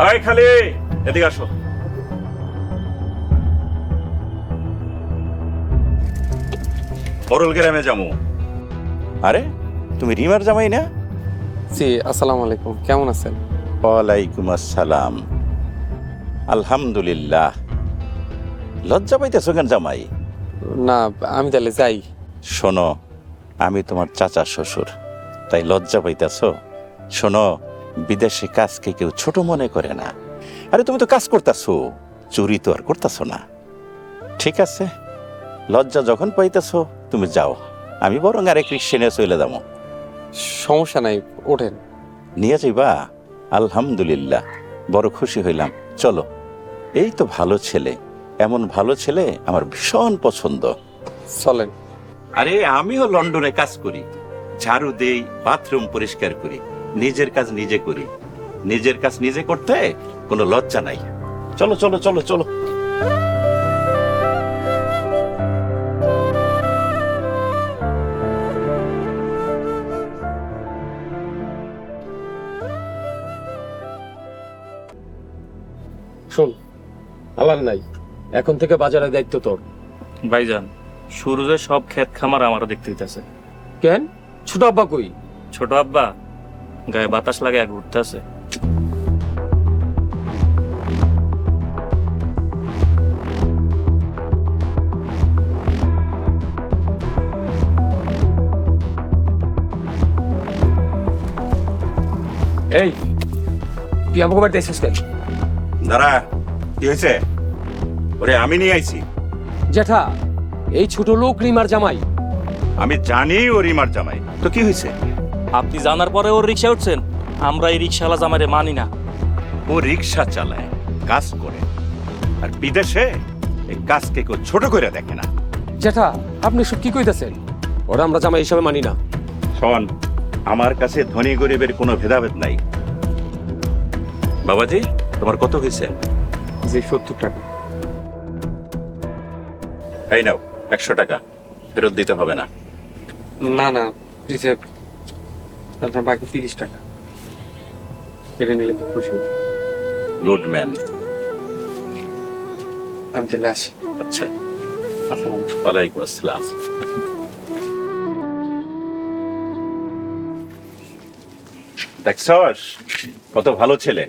আয় খালি, এদিকে আসো। বরল গ্রামে যাবো। আরে তুমি রিমার জামাই না? জি, আসসালামু আলাইকুম। কেমন আছেন? ওয়ালাইকুম আসসালাম। আলহামদুলিল্লাহ। লজ্জা পাইতেছো কেন জামাই? না, আমি তাহলে যাই। শোনো, আমি তোমার চাচা শ্বশুর, তাই লজ্জা পাইতেছো? শোনো, বিদেশে কাজকে কেউ ছোট মনে করে না। আরে তুমি তো কাজ করতেছো, চুরি তো আর করতেছো না। ঠিক আছে, লজ্জা যখন পাইতেছো তুমি যাও, আমি বরং আরেক রিক্সা নিয়ে চলে যাবো। সমস্যা নাই, ওঠেন। নিয়ে যাইবা? আলহামদুলিল্লাহ, বড় খুশি হইলাম। চলো। এই তো ভালো ছেলে, এমন ভালো ছেলে আমার ভীষণ পছন্দ। চলেন। আরে আমিও লন্ডনে কাজ করি, ঝাড়ু দেই, বাথরুম পরিষ্কার করি, নিজের কাজ নিজে করি। নিজের কাজ নিজে করতে কোনো লজ্জা নাই। চলো চলো চলো চলো। শোন, আলার নাই, এখন থেকে বাজারের দায়িত্ব তোর। ভাইজান, সুরজের সব ক্ষেত খামার আমারও দেখতে দিতেছে। কেন? ছোট আব্বা কই? ছোট আব্বা গায়ে বাতাস লাগে ঘুরতেছে। এই, তুই আমাকে বাড়িতে এসেছিস কেন? দাঁড়া, কি হয়েছে? ওরে আমি নিয়ে আইছি। জেঠা, এই ছোট লোক রিমার জামাই। আমি জানি ও রিমার জামাই, তো কি হয়েছে? আপনি জানার পরে ওর রিক্সা উঠছেন? আমরা এই রিক্সাওয়ালা জামাইরে মানি না। ও রিক্সা চালায়, কাজ করে, আর বিদেশে এই কাজকে কেউ ছোট করে দেখে না। জেঠা, আপনি সব কি কইতেছেন? ওরা আমরা জামাই হিসাবে মানি না। শোন, আমার কাছে ধনী গরিবের কোনো ভেদাভেদ নাই। বাবাজি, তোমার কত হয়েছে? জি, 70 টাকা। এই নাও 100 টাকা, ফেরত দিতে হবে না। না না, রিসেপ, আপনার বাকি 30 টাকা। কেটে নিলে তো খুশি হব। Good man. আমি চলে আসি। আচ্ছা, আসসালামু আলাইকুম। ওয়ালাইকুম আসসালাম। দেখছস কত ভালো ছেলে।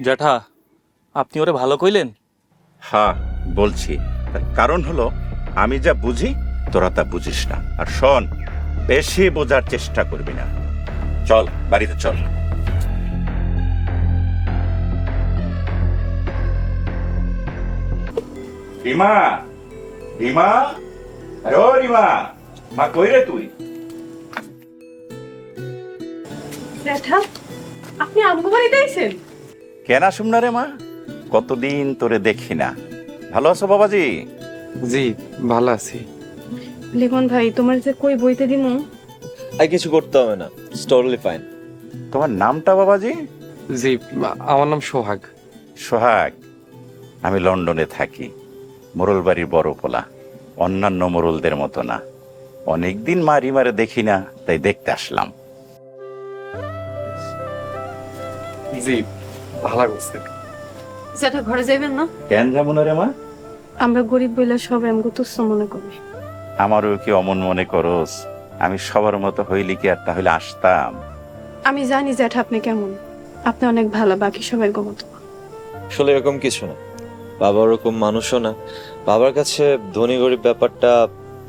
জ্যাঠা, আপনি ওরে ভালো কইলেন? হ্যাঁ বলছি, তার কারণ হলো আমি যা বুঝি তোরা তা বুঝিস না। আর শোন, বেশি বোঝার চেষ্টা করবি না। চল বাড়িতে চল। রিমা, রিমা, আরে ও রিমা, মা কই রে তুই? জ্যাঠা, আপনি আমগো বাড়িতে আইছেন? কেন আসুম না রে মা, কতদিন তোরে দেখি না। ভালো আছো বাবাজি? জি, ভালো আছি। লিমন ভাই, তোমার যে কই বইতে দিমু? আর কিছু করতে হবে না, ইটস টোটালি ফাইন। তোমার নামটা বাবাজি? জি, আমার নাম সোহাগ। সোহাগ। আমি লন্ডনে থাকি, মোরল বাড়ির বড় পোলা, অন্যান্য মোরলদের মতো না। অনেকদিন মা রিমারে দেখি না, তাই দেখতে আসলাম। জি, ভালো করছে। জ্যাঠা, ঘরে যাইবেন না? কেন যাবো না রে মা? আমরা গরিব বইলা সব আমগো তুচ্ছ মনে করি। আমারও কি অমন মনে করস? আমি সবার মতো হইলি কি আর তাহলে আসতাম? আমি জানি জ্যাঠা আপনি কেমন, আপনি অনেক ভালো, বাকি সবাই মতো। আসলে এরকম কিছু না, বাবা ওরকম মানুষও না। বাবার কাছে ধনী গরিব ব্যাপারটা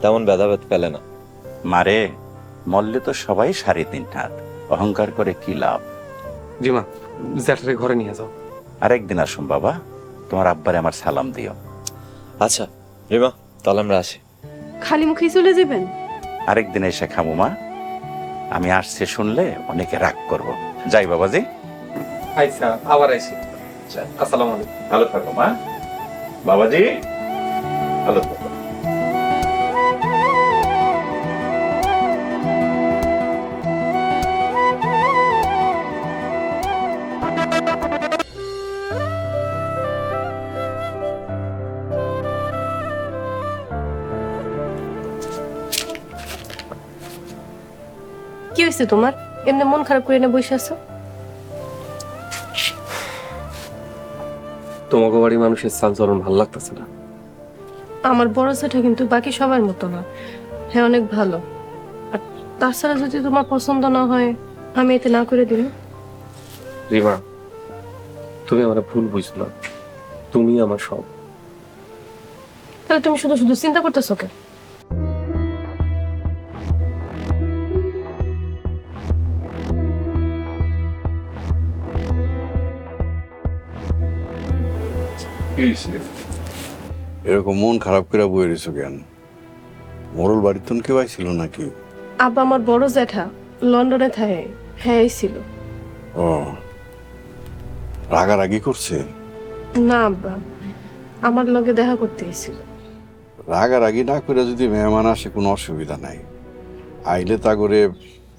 তেমন ভেদাভেদ ফেলে না। মারে, মল্লে তো সবাই 3.5 হাত, অহংকার করে কি লাভ? রিমা, জ্যাঠারে ঘরে নিয়ে যাও। আরেকদিন আসুন বাবা, তোমার আব্বারে আমার সালাম দিও। আচ্ছা রিমা, তাহলে আমরা আসি। খালি মুখেই চলে যাবেন? আরেকদিন এসে খামু মা, আমি আসছে শুনলে অনেকে রাগ করবো। যাই বাবাজি। আচ্ছা, আবার আইসি। আসসালামু আলাইকুম। ভালো থাকো মা। বাবাজি, ভালো থাকো। কি হয়েছে তোমার? এমনি মন খারাপ করে না বসে আছো? তোমাকে বাড়ি মানুষের চাল চলন ভালো লাগতেছে না। আমার বড় ছেলেটা কিন্তু বাকি সবার মতো না, হ্যাঁ অনেক ভালো। আর তাছাড়া যদি তোমার পছন্দ না হয় আমি এতে না করে দিই। রিমা, তুমি আমার ভুল বুঝছো না, তুমি আমার সব। তাহলে তুমি শুধু শুধু চিন্তা করতেছো কেন? এরকম মন খারাপ করে বয়ে রয়েছো কেন? মোরল বাড়ির তো কেউ আইছিল নাকি? আব্বা আমার বড় জ্যাঠা লন্ডনে থাকে, হ্যাঁ ছিল। ও, রাগারাগি করছে? না আব্বা, আমার লগে দেখা করতে এসেছিল। রাগারাগি না করে যদি মেহমান আসে কোনো অসুবিধা নাই, আইলে তা করে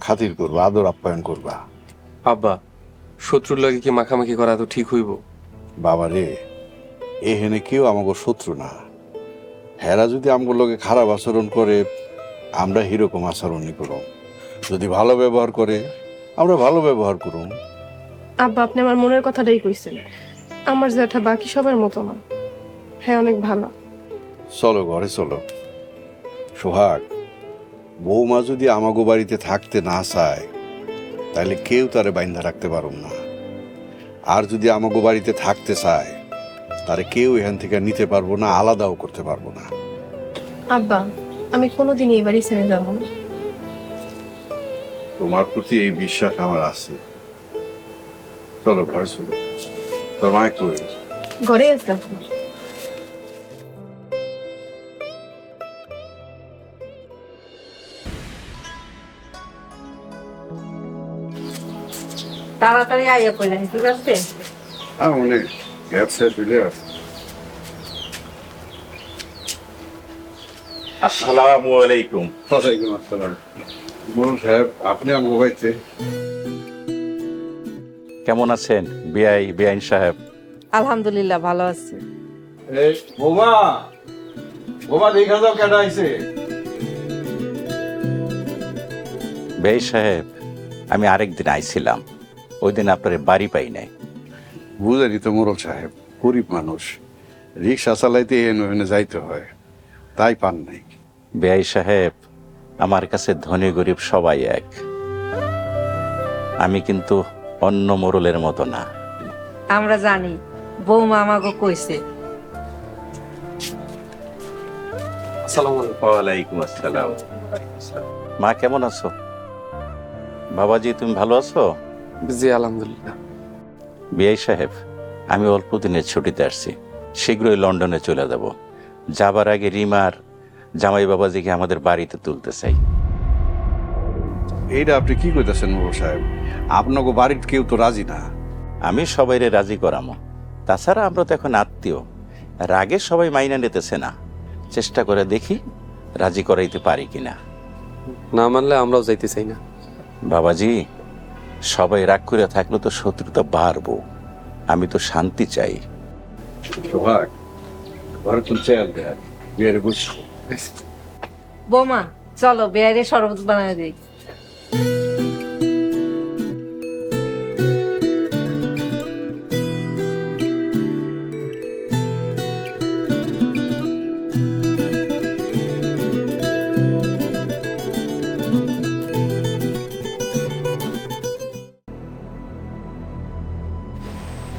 খাতির করবা, আদর আপ্যায়ন করবা। আব্বা, শত্রুর লাগে কি মাখামাখি করা তো ঠিক হইব? বাবা রে, এখানে কেউ আমাকে শত্রু না। হেরা যদি আমগো লগে খারাপ আচরণ করে আমরা হিরকম আচরণই করুম, যদি ভালো ব্যবহার করে আমরা ভালো ব্যবহার করুম। আব্বা আপনি আমার মনের কথাটাই কইছেন, আমার জ্যাঠা বাকি সবার মতো না, হ্যাঁ অনেক ভালো। চলো ঘরে চলো। সোহাগ, বৌমা যদি আমাগো বাড়িতে থাকতে না চায় তাহলে কেউ তারে বাইন্ধা রাখতে পারুম না, আর যদি আমাগো বাড়িতে থাকতে চায় তারে কেউ এখান থেকে নিতে পারবো না, আলাদাও করতে পারবো না। আব্বা আমি কোনোদিন এই বাড়ি ছেড়ে যাবো না। তোমার প্রতি এই বিশ্বাস আমার আছে। চলো ঘরে চলো, তোর মা একটু ঘরে আসতাম। তাড়াতাড়ি আইয়া পড়লেন, ঠিক আছে? অনেক গ্যাপ সেট চলে আছে। আসসালামু আলাইকুম। ওয়ালাইকুম আসসালাম। বলুন সাহেব, আপনি আমাকে বাড়িতে? কেমন আছেন বেআইন সাহেব? আলহামদুলিল্লাহ ভালো আছি। এই বোমা, বোমা দেখা যাও কেডা আইছে। বেআইন সাহেব, আমি আরেকদিন আইছিলাম, ওই দিন আপনার বাড়ি পাই নাই। বুঝারি তো মোরল সাহেব, গরিব মানুষ, রিক্সা চালাইতে এনে যাইতে হয়, তাই পান নাই। বেআই সাহেব, আমার কাছে ধনী গরিব সবাই এক। আমি কিন্তু অন্য মোরলের মতো না। আমরা জানি, বৌমা আমাকে কইছে। আসসালামু আলাইকুম। ওয়ালাইকুম আসসালাম। মা কেমন আছো? বাবাজি তুমি ভালো আছো? জি আলহামদুলিল্লাহ। বেআই সাহেব, আমি অল্প দিনের ছুটিতে আসছি, শীঘ্রই লন্ডনে চলে যাব। যাবার আগে রিমার জামাই বাবাজিকে আমাদের বাড়িতে তুলতে চাই। এইটা আপনি কি কইতেছেন মোরল সাহেব? আপনাকে বাড়ির কেউ তো রাজি না। আমি সবাইরে রাজি করামো, তাছাড়া আমরা তো এখন আত্মীয়, রাগে সবাই মাইনা নিতেছে না। চেষ্টা করে দেখি রাজি করাইতে পারি কিনা। না মানলে আমরাও যাইতে চাই না। বাবাজি, সবাই রাগ করে থাকলে তো শত্রুতা বাড়বো, আমি তো শান্তি চাই। সোহাগ, ঘরে তো চেয়ার দেয়, বিয়ের বুঝছো। বৌমা চলো বেয়ারে শরবত বানায় দিই।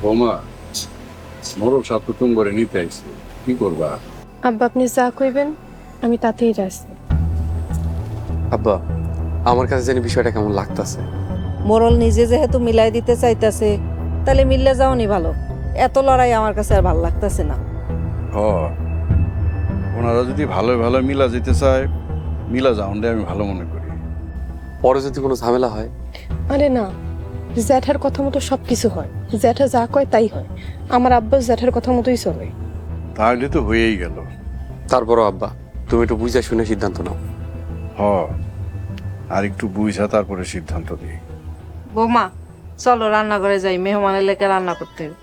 বোমা, মোরল সাহেব তো তুমি করে নিতে আইছে, কি করবা? আব্বা আপনি যা কইবেন আমি তাতেই রাজি। আব্বা, আমার কাছে জানি বিষয়টা কেমন লাগতাছে। মোরল নিজে যেহেতু মিলাই দিতে চাইতাছে, তাহলে মিললে যাওনি ভালো। এত লড়াই আমার কাছে আর ভালো লাগতাছে না। হ, ওনারা যদি ভালো ভালো মিলা যেতে চায়, মিলা যাওয়ানটা আমি ভালো মনে করি। পরে যদি কোনো ঝামেলা হয়? আরে না, জ্যাঠার কথা মতো সবকিছু হয়, জ্যাঠা যা কয় তাই হয়। আমার আব্বা জ্যাঠার কথা মতোই চলে। তাহলে তো হয়েই গেল। তারপরও আব্বা, তুমি একটু বুঝে শুনে সিদ্ধান্ত নাও। হ, আর একটু বুঝা তারপরে সিদ্ধান্ত দিই। বৌমা চলো রান্নাঘরে যাই, মেহমানের লেগে রান্না করতে হবে।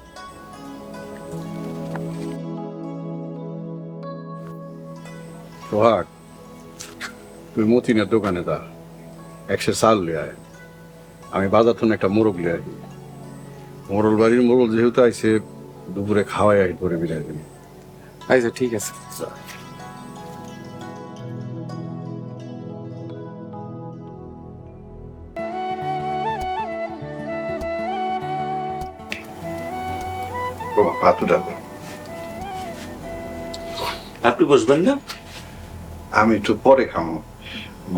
সোহাগ, তুই মতিনের দোকানে যা, 100 চাল লিয়ে আয়, আমি বাজার থেকে একটা মোরগ লিয়ে আই। মোরল বাড়ির মোরল যেহেতু আইছে, দুপুরে খাওয়াই করে বিদায় দিন। আচ্ছা ঠিক আছে। বাবা পাতুটা আপনি বসবেন না? আমি একটু পরে খাবো,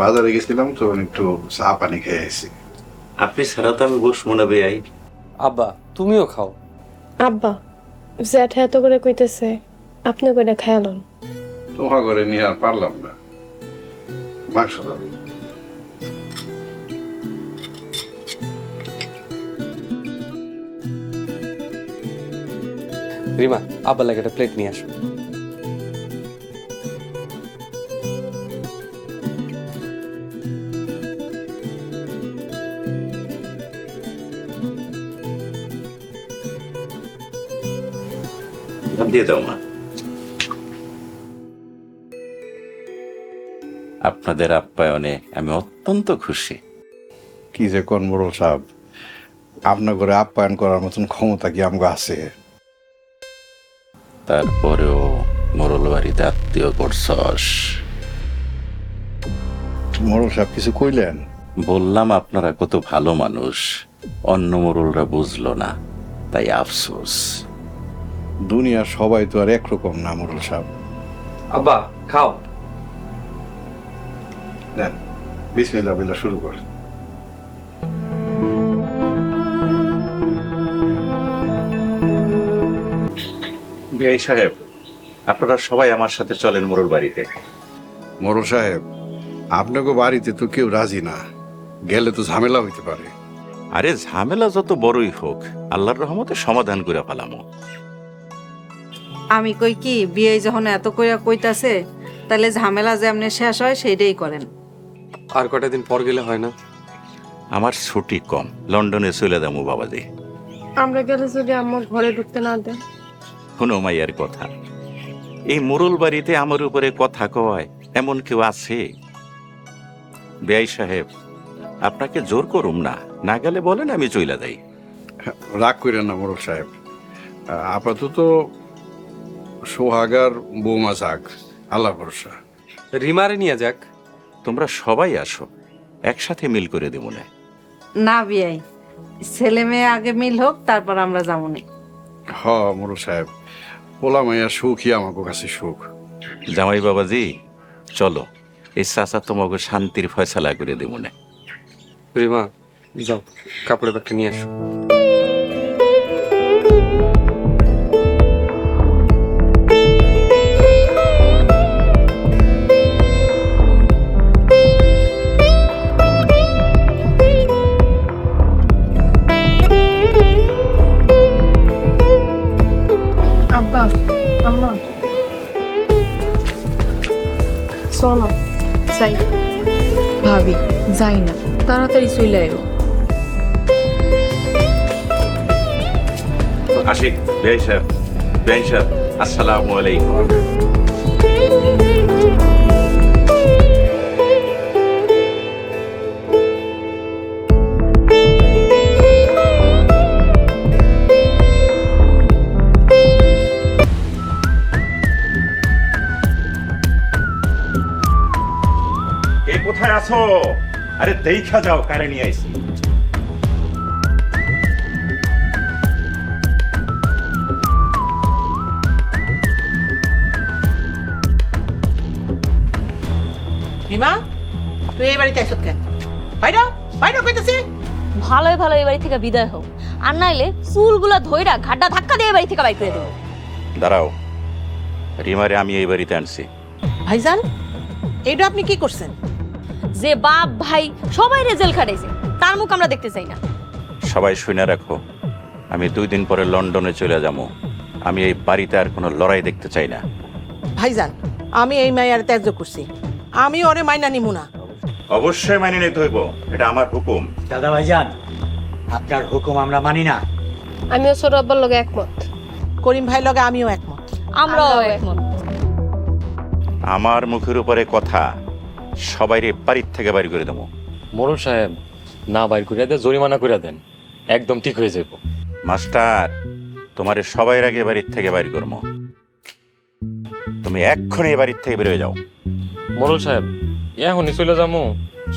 বাজারে গেছিলাম তো একটু চা পানি খেয়ে এসেছি। আপনি ছাড়া তো আমি বসবো না বেয়াই। আব্বা তুমিও খাও। আব্বা জ্যাঠা এত করে কইতেছে, আপনি করে খেয়ালন। তোমার ঘরে নিয়ে আর পারলাম না, মাংস দাও। রিমা আব্বার লাগে একটা প্লেট নিয়ে আসো। দিয়ে দাও মা। আপনাদের আপ্যায়নে আমি অত্যন্ত খুশি। কি যে কোন মোড়ল সাহেব, আপনার ঘরে আপ্যায়ন করার মতন ক্ষমতা কি আমগো আছে? তারপরেও মোরল বাড়িতে আত্মীয় করছস। মোড়ল সাহেব কিছু কইলেন? বললাম আপনারা কত ভালো মানুষ, অন্য মোরলরা বুঝলো না, তাই আফসোস। দুনিয়ার সবাই তো আর একরকম না মোড়ল সাহেব। আব্বা খাও। দেন, বিসমিল্লাহ বিল্লাহ শুরু কর। বিআই সাহেব, আপনারা সবাই আমার সাথে চলেন মোরল বাড়িতে। মোড়ল সাহেব, আপনাকে বাড়িতে তো কেউ রাজি না, গেলে তো ঝামেলা হইতে পারে। আরে ঝামেলা যত বড়ই হোক, আল্লাহর রহমতে সমাধান করে ফেলামো। আমি কই কি, বিয়ে যখন এত কইরা কইতাছে, তাহলে ঝামেলা যেমনে শেষ হয় সেইটাই করেন। আর কটা দিন পর গেলে হয় না? আমার ছুটি কম, লন্ডনে চলে যাবো বাবাজি। আমরা গেলে যদি আমার ঘরে ঢুকতে না দেন? শুনো মাইয়ার কথা, এই মোরল বাড়িতে আমার উপরে কথা কয় এমন কেউ আছে? বেআই সাহেব, আপনাকে জোর করুম না, না গেলে বলেন আমি চইলা যাই। রাগ করেন না মোড়ল সাহেব, আপাতত সোহাগার বৌমা যাক, আল্লাহ ভরসা। রিমারে নিয়ে যাক। তোমরা সবাই আসো, একসাথে মিল করে দেবো না। না বিয়াই, ছেলে মেয়ে আগে মিল হোক, তারপর আমরা যাবো না। হ মোড়ল সাহেব, পোলা মাইয়া সুখই আমার কাছে সুখ। জামাই বাবাজি চলো, এই চাচা তোমাকে শান্তির ফয়সালা করে দেবো না। রিমা যাও, কাপড়ের ব্যাগটা নিয়ে আসো। আব্বা আম্মা শোনো, যাই। ভাবি যাই না, তাড়াতাড়ি চলে আয়ো। আশিক, বেআই সাহেব, বেআই সাহেব, আসসালামু আলাইকুম। কে কোথায় আছো? আরে দেখা যাও, কারে নিয়ে আইছি। রিমা, তুই এই বাড়িতে আইসত কেন? বাইরে বাইরে কইতাছি। ভালোই ভালো এই বাড়ি থেকে বিদায় হোক, আর নাইলে চুলগুলা ধইরা ঘাড্ডা ধাক্কা দিয়ে এই বাড়ি থেকে বাইর করে দেবো। দাঁড়াও, রিমারে আমি এই বাড়িতে আনছি। ভাইজান, এইটা আপনি কি করছেন? যে বাপ ভাই সবাই রেজাল্ট খাটাইছে, তার মুখ আমরা দেখতে চাই না। সবাই শুনে রাখো, আমি 2 দিন পরে লন্ডনে চলে যাবো। আমি এই বাড়িতে আর কোনো লড়াই দেখতে চাই না। ভাইজান, আমি এই মাইয়ার ত্যায্য করছি, আমি ওরে মাইনা নিমু না। অবশ্যই মানি নিতে হইব, এটা আমার হুকুম। দাদা ভাইজান, আপনার হুকুম আমরা মানি না। আমিও ছোট আব্বার লগে একমত। করিম ভাই লগে আমিও একমত। আমরাও একমত। আমার মুখের উপরে কথা, সবাইরে বাড়ির থেকে বাইর করে দেবো। মোড়ল সাহেব, না বাইর করে দেন, জরিমানা করে দেন, একদম ঠিক হয়ে যাব। মাস্টার, তোমার সবাই আগে বাড়ির থেকে বাইর করবো। তুমি এক্ষুনি এ বাড়ির থেকে বেরোয় যাও। মোড়ল সাহেব এখনই চলে যাবো?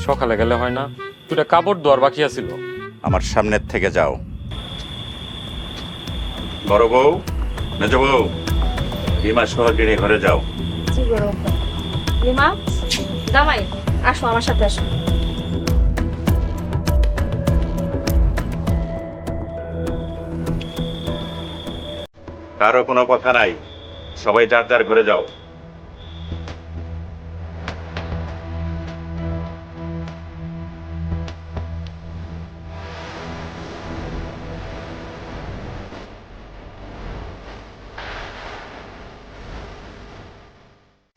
সকালে গেলে হয় না? দুটা কাপড় ধোয়ার বাকি আছিল। আমার সামনের থেকে যাও। বড় বউ, মেজ বউ, রিমা সোহাগিনী ঘরে যাও। জি বড় রিমা, জামাই আসো আমার সাথে আসো। কারো কোনো কথা নাই, সবাই যার যার ঘরে যাও।